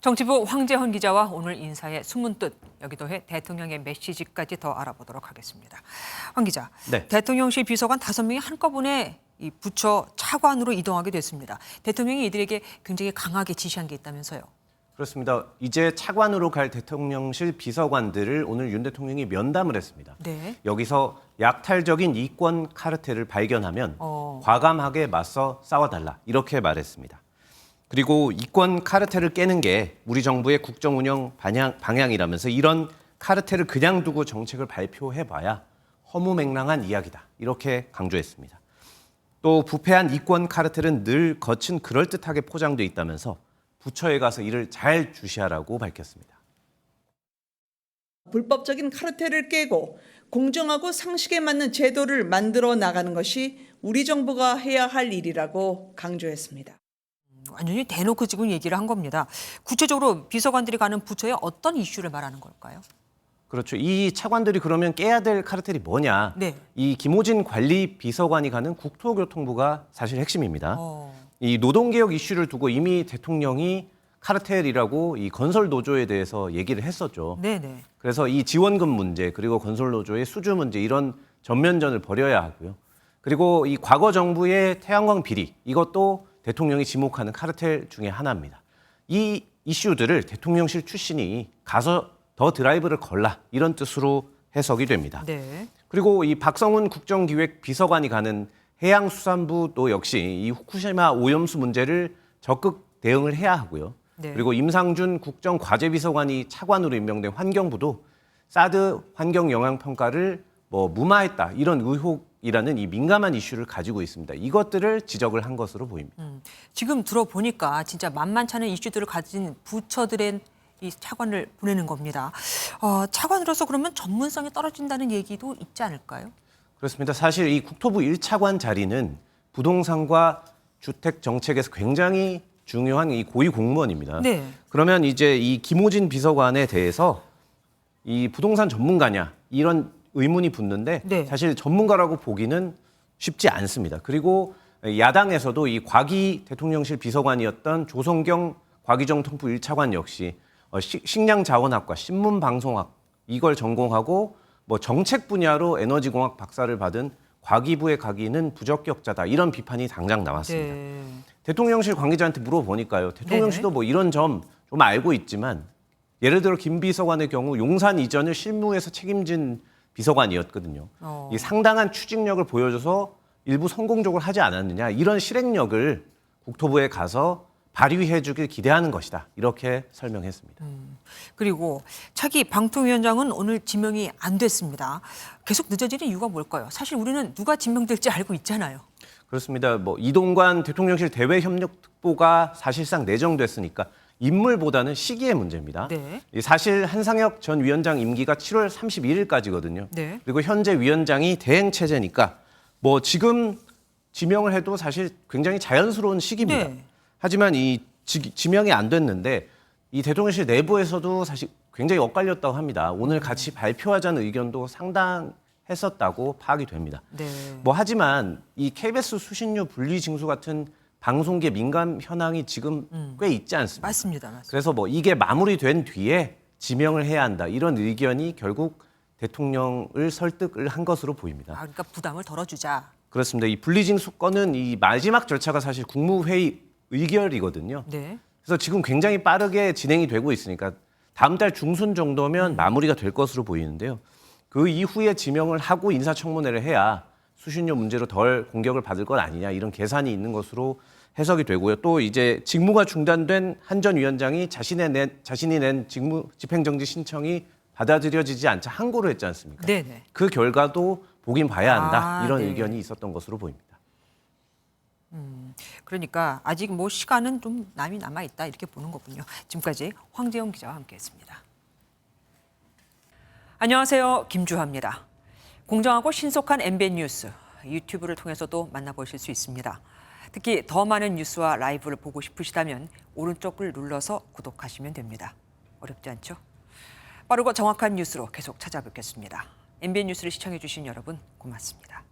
정치부 황재헌 기자와 오늘 인사의 숨은 뜻, 여기도 해 대통령의 메시지까지 더 알아보도록 하겠습니다. 황 기자, 네. 대통령실 비서관 5명이 한꺼번에 이 부처 차관으로 이동하게 됐습니다. 대통령이 이들에게 굉장히 강하게 지시한 게 있다면서요. 그렇습니다. 이제 차관으로 갈 대통령실 비서관들을 오늘 윤 대통령이 면담을 했습니다. 네. 여기서 약탈적인 이권 카르텔을 발견하면 과감하게 맞서 싸워달라 이렇게 말했습니다. 그리고 이권 카르텔을 깨는 게 우리 정부의 국정 운영 방향이라면서 이런 카르텔을 그냥 두고 정책을 발표해봐야 허무맹랑한 이야기다 이렇게 강조했습니다. 또 부패한 이권 카르텔은 늘 거친 그럴듯하게 포장돼 있다면서 부처에 가서 이를 잘 주시하라고 밝혔습니다. 불법적인 카르텔을 깨고 공정하고 상식에 맞는 제도를 만들어 나가는 것이 우리 정부가 해야 할 일이라고 강조했습니다. 완전히 대놓고 지금 얘기를 한 겁니다. 구체적으로 비서관들이 가는 부처에 어떤 이슈를 말하는 걸까요? 그렇죠. 이 차관들이 그러면 깨야 될 카르텔이 뭐냐. 네. 이 김호진 관리 비서관이 가는 국토교통부가 사실 핵심입니다. 이 노동개혁 이슈를 두고 이미 대통령이 카르텔이라고 이 건설 노조에 대해서 얘기를 했었죠. 네네. 그래서 이 지원금 문제 그리고 건설 노조의 수주 문제 이런 전면전을 벌여야 하고요. 그리고 이 과거 정부의 태양광 비리 이것도 대통령이 지목하는 카르텔 중에 하나입니다. 이 이슈들을 대통령실 출신이 가서 더 드라이브를 걸라 이런 뜻으로 해석이 됩니다. 네. 그리고 이 박성훈 국정기획 비서관이 가는 해양수산부도 역시 이 후쿠시마 오염수 문제를 적극 대응을 해야 하고요. 네. 그리고 임상준 국정과제비서관이 차관으로 임명된 환경부도 사드 환경 영향 평가를 무마했다 이런 의혹이라는 이 민감한 이슈를 가지고 있습니다. 이것들을 지적을 한 것으로 보입니다. 지금 들어보니까 진짜 만만치 않은 이슈들을 가진 부처들의 이 차관을 보내는 겁니다. 차관으로서 그러면 전문성이 떨어진다는 얘기도 있지 않을까요? 그렇습니다. 사실 이 국토부 1차관 자리는 부동산과 주택 정책에서 굉장히 중요한 이 고위 공무원입니다. 네. 그러면 이제 이 김호진 비서관에 대해서 이 부동산 전문가냐 이런 의문이 붙는데 네. 사실 전문가라고 보기는 쉽지 않습니다. 그리고 야당에서도 이 과기 대통령실 비서관이었던 조성경 과기정통부 1차관 역시 식량자원학과 신문방송학 이걸 전공하고 정책 분야로 에너지공학 박사를 받은 과기부에 가기는 부적격자다 이런 비판이 당장 나왔습니다. 네. 대통령실 관계자한테 물어보니까요. 대통령실도 이런 점 좀 알고 있지만 예를 들어 김 비서관의 경우 용산 이전을 실무에서 책임진 비서관이었거든요. 이 상당한 추진력을 보여줘서 일부 성공적으로 하지 않았느냐 이런 실행력을 국토부에 가서 발휘해 주길 기대하는 것이다. 이렇게 설명했습니다. 그리고 차기 방통위원장은 오늘 지명이 안 됐습니다. 계속 늦어지는 이유가 뭘까요? 사실 우리는 누가 지명될지 알고 있잖아요. 그렇습니다. 이동관 대통령실 대외협력특보가 사실상 내정됐으니까 인물보다는 시기의 문제입니다. 네. 사실 한상혁 전 위원장 임기가 7월 31일까지거든요. 네. 그리고 현재 위원장이 대행 체제니까 지금 지명을 해도 사실 굉장히 자연스러운 시기입니다. 네. 하지만 이 지명이 안 됐는데 이 대통령실 내부에서도 사실 굉장히 엇갈렸다고 합니다. 오늘 같이 발표하자는 의견도 상당했었다고 파악이 됩니다. 네. 하지만 이 KBS 수신료 분리 징수 같은 방송계 민감 현황이 지금 꽤 있지 않습니까? 맞습니다. 그래서 이게 마무리된 뒤에 지명을 해야 한다. 이런 의견이 결국 대통령을 설득을 한 것으로 보입니다. 그러니까 부담을 덜어주자. 그렇습니다. 이 분리징수 건은 이 마지막 절차가 사실 국무회의 의결이거든요. 네. 그래서 지금 굉장히 빠르게 진행이 되고 있으니까 다음 달 중순 정도면 마무리가 될 것으로 보이는데요. 그 이후에 지명을 하고 인사청문회를 해야 수신료 문제로 덜 공격을 받을 것 아니냐 이런 계산이 있는 것으로 해석이 되고요. 또 이제 직무가 중단된 한 전 위원장이 자신이 낸 직무 집행정지 신청이 받아들여지지 않자 항고를 했지 않습니까? 네네. 그 결과도 보긴 봐야 한다 이런 네. 의견이 있었던 것으로 보입니다. 그러니까 아직 시간은 좀 남아 있다 이렇게 보는 거군요. 지금까지 황재헌 기자와 함께했습니다. 안녕하세요, 김주하입니다. 공정하고 신속한 MBN 뉴스 유튜브를 통해서도 만나보실 수 있습니다. 특히 더 많은 뉴스와 라이브를 보고 싶으시다면 오른쪽을 눌러서 구독하시면 됩니다. 어렵지 않죠? 빠르고 정확한 뉴스로 계속 찾아뵙겠습니다. MBN 뉴스를 시청해 주신 여러분 고맙습니다.